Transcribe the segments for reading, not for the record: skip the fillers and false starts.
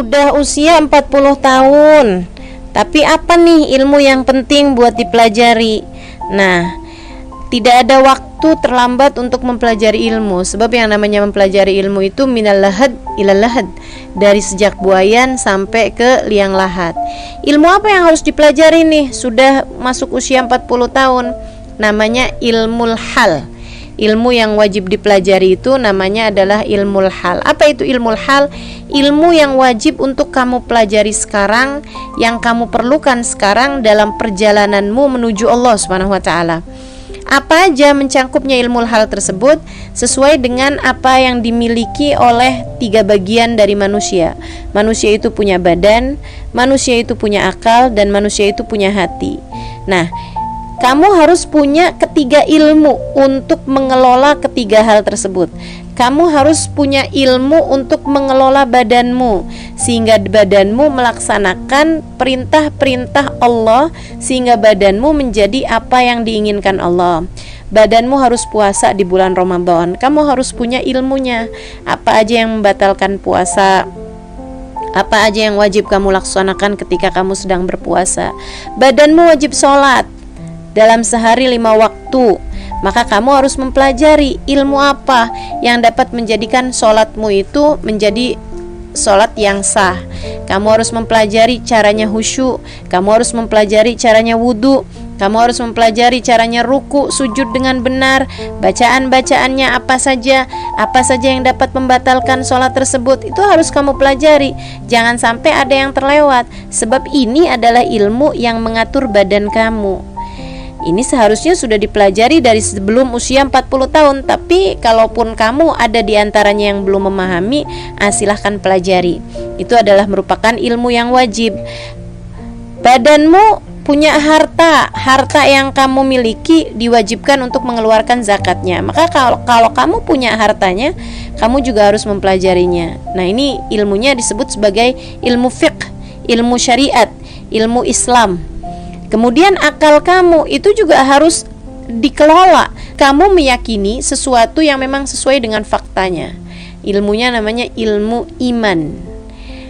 udah usia 40 tahun, tapi apa nih ilmu yang penting buat dipelajari? Nah, tidak ada waktu terlambat untuk mempelajari ilmu. Sebab yang namanya mempelajari ilmu itu minal lahad ilal lahad, dari sejak buayan sampai ke liang lahat. Ilmu apa yang harus dipelajari nih? Sudah masuk usia 40 tahun. Namanya ilmul hal. Ilmu yang wajib dipelajari itu namanya adalah ilmul hal. Apa itu ilmul hal? Ilmu yang wajib untuk kamu pelajari sekarang, yang kamu perlukan sekarang dalam perjalananmu menuju Allah Subhanahu wa taala. Apa aja mencangkupnya ilmul hal tersebut sesuai dengan apa yang dimiliki oleh 3 bagian dari manusia. Manusia itu punya badan, manusia itu punya akal, dan manusia itu punya hati. Nah, kamu harus punya ketiga ilmu untuk mengelola ketiga hal tersebut. Kamu harus punya ilmu untuk mengelola badanmu, sehingga badanmu melaksanakan perintah-perintah Allah, sehingga badanmu menjadi apa yang diinginkan Allah. Badanmu harus puasa di bulan Ramadan. Kamu harus punya ilmunya. Apa aja yang membatalkan puasa, apa aja yang wajib kamu laksanakan ketika kamu sedang berpuasa. Badanmu wajib sholat dalam sehari 5 waktu. Maka kamu harus mempelajari ilmu apa yang dapat menjadikan sholatmu itu menjadi sholat yang sah. Kamu harus mempelajari caranya khusyuk, kamu harus mempelajari caranya wudhu, kamu harus mempelajari caranya ruku, sujud dengan benar, bacaan-bacaannya apa saja yang dapat membatalkan sholat tersebut. Itu harus kamu pelajari. Jangan sampai ada yang terlewat, sebab ini adalah ilmu yang mengatur badan kamu. Ini seharusnya sudah dipelajari dari sebelum usia 40 tahun. Tapi kalaupun kamu ada di antaranya yang belum memahami, silahkan pelajari. Itu adalah merupakan ilmu yang wajib. Badanmu punya harta yang kamu miliki diwajibkan untuk mengeluarkan zakatnya. Maka kalau kamu punya hartanya, kamu juga harus mempelajarinya. Nah, ini ilmunya disebut sebagai ilmu fiqh, ilmu syariat, ilmu Islam. Kemudian akal kamu itu juga harus dikelola. Kamu meyakini sesuatu yang memang sesuai dengan faktanya. Ilmunya namanya ilmu iman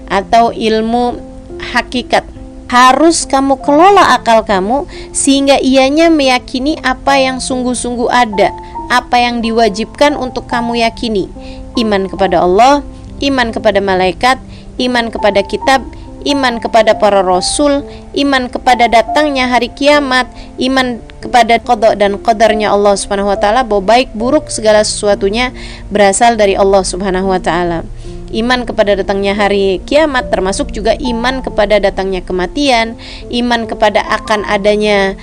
atau ilmu hakikat. Harus kamu kelola akal kamu sehingga ianya meyakini apa yang sungguh-sungguh ada, apa yang diwajibkan untuk kamu yakini. Iman kepada Allah, iman kepada malaikat, iman kepada kitab, iman kepada para rasul, iman kepada datangnya hari kiamat, iman kepada qada dan qadarnya Allah Subhanahu wa taala, bahwa baik buruk segala sesuatunya berasal dari Allah Subhanahu wa taala. Iman kepada datangnya hari kiamat termasuk juga iman kepada datangnya kematian, iman kepada akan adanya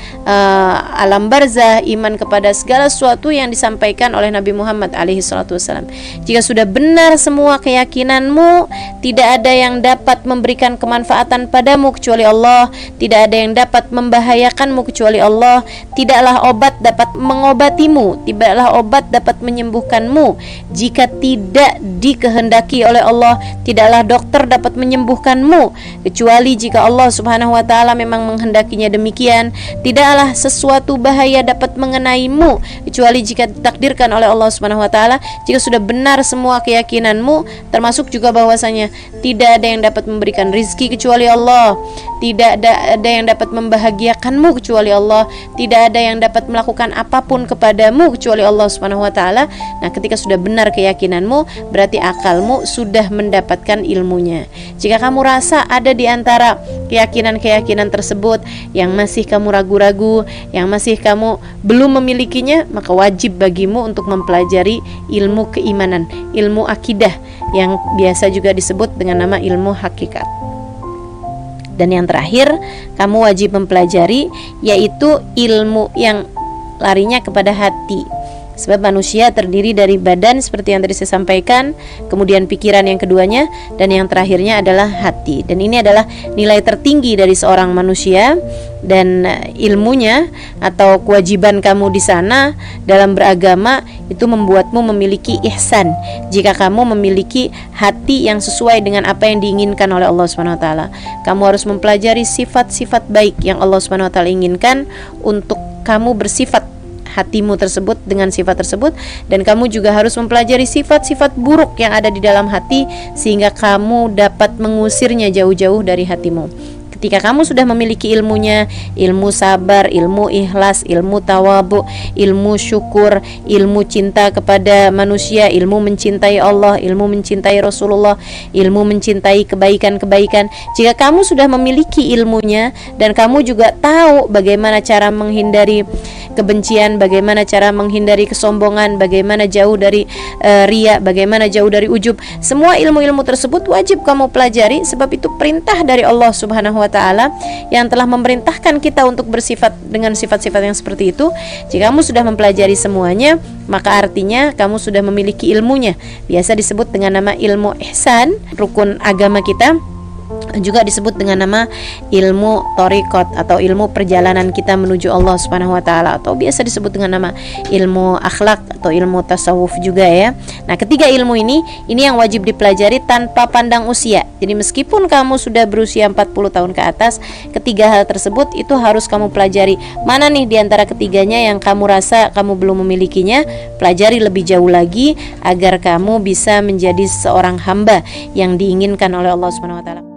alam barzah, iman kepada segala sesuatu yang disampaikan oleh Nabi Muhammad alaihi salatu wasallam. Jika sudah benar semua keyakinanmu, tidak ada yang dapat memberikan kemanfaatan padamu kecuali Allah, tidak ada yang dapat membahayakanmu kecuali Allah, tidaklah obat dapat mengobatimu, tidaklah obat dapat menyembuhkanmu jika tidak dikehendaki oleh Allah, tidaklah dokter dapat menyembuhkanmu kecuali jika Allah Subhanahu wa taala memang menghendakinya demikian, tidaklah sesuatu bahaya dapat mengenaimu kecuali jika ditakdirkan oleh Allah Subhanahu wa taala. Jika sudah benar semua keyakinanmu, termasuk juga bahwasanya tidak ada yang dapat memberikan rizki kecuali Allah, tidak ada yang dapat membahagiakanmu kecuali Allah, tidak ada yang dapat melakukan apapun kepadamu kecuali Allah Subhanahu wa taala. Nah, ketika sudah benar keyakinanmu, berarti akalmu sudah mendapatkan ilmunya. Jika kamu rasa ada di antara keyakinan-keyakinan tersebut yang masih kamu ragu-ragu, yang masih kamu belum memilikinya, maka wajib bagimu untuk mempelajari ilmu keimanan, ilmu akidah, yang biasa juga disebut dengan nama ilmu hakikat. Dan yang terakhir, kamu wajib mempelajari yaitu ilmu yang larinya kepada hati. Sebab manusia terdiri dari badan seperti yang tadi saya sampaikan, kemudian pikiran yang keduanya, dan yang terakhirnya adalah hati. Dan ini adalah nilai tertinggi dari seorang manusia, dan ilmunya atau kewajiban kamu di sana dalam beragama itu membuatmu memiliki ihsan. Jika kamu memiliki hati yang sesuai dengan apa yang diinginkan oleh Allah Subhanahu wa taala, kamu harus mempelajari sifat-sifat baik yang Allah Subhanahu wa taala inginkan untuk kamu bersifat hatimu tersebut dengan sifat tersebut, dan kamu juga harus mempelajari sifat-sifat buruk yang ada di dalam hati sehingga kamu dapat mengusirnya jauh-jauh dari hatimu. Ketika kamu sudah memiliki ilmunya, ilmu sabar, ilmu ikhlas, ilmu tawadhu, ilmu syukur, ilmu cinta kepada manusia, ilmu mencintai Allah, ilmu mencintai Rasulullah, ilmu mencintai kebaikan-kebaikan. Jika kamu sudah memiliki ilmunya dan kamu juga tahu bagaimana cara menghindari kebencian, bagaimana cara menghindari kesombongan, bagaimana jauh dari riya, bagaimana jauh dari ujub, semua ilmu-ilmu tersebut wajib kamu pelajari, sebab itu perintah dari Allah Subhanahu wa Ta'ala yang telah memerintahkan kita untuk bersifat dengan sifat-sifat yang seperti itu. Jika kamu sudah mempelajari semuanya, maka artinya kamu sudah memiliki ilmunya. Biasa disebut dengan nama ilmu ihsan, rukun agama kita, juga disebut dengan nama ilmu thariqat atau ilmu perjalanan kita menuju Allah Subhanahu wa Ta'ala, atau biasa disebut dengan nama ilmu akhlak atau ilmu tasawuf juga ya. Nah, ketiga ilmu ini yang wajib dipelajari tanpa pandang usia. Jadi meskipun kamu sudah berusia 40 tahun ke atas, ketiga hal tersebut itu harus kamu pelajari. Mana nih di antara ketiganya yang kamu rasa kamu belum memilikinya? Pelajari lebih jauh lagi agar kamu bisa menjadi seorang hamba yang diinginkan oleh Allah Subhanahu wa Ta'ala.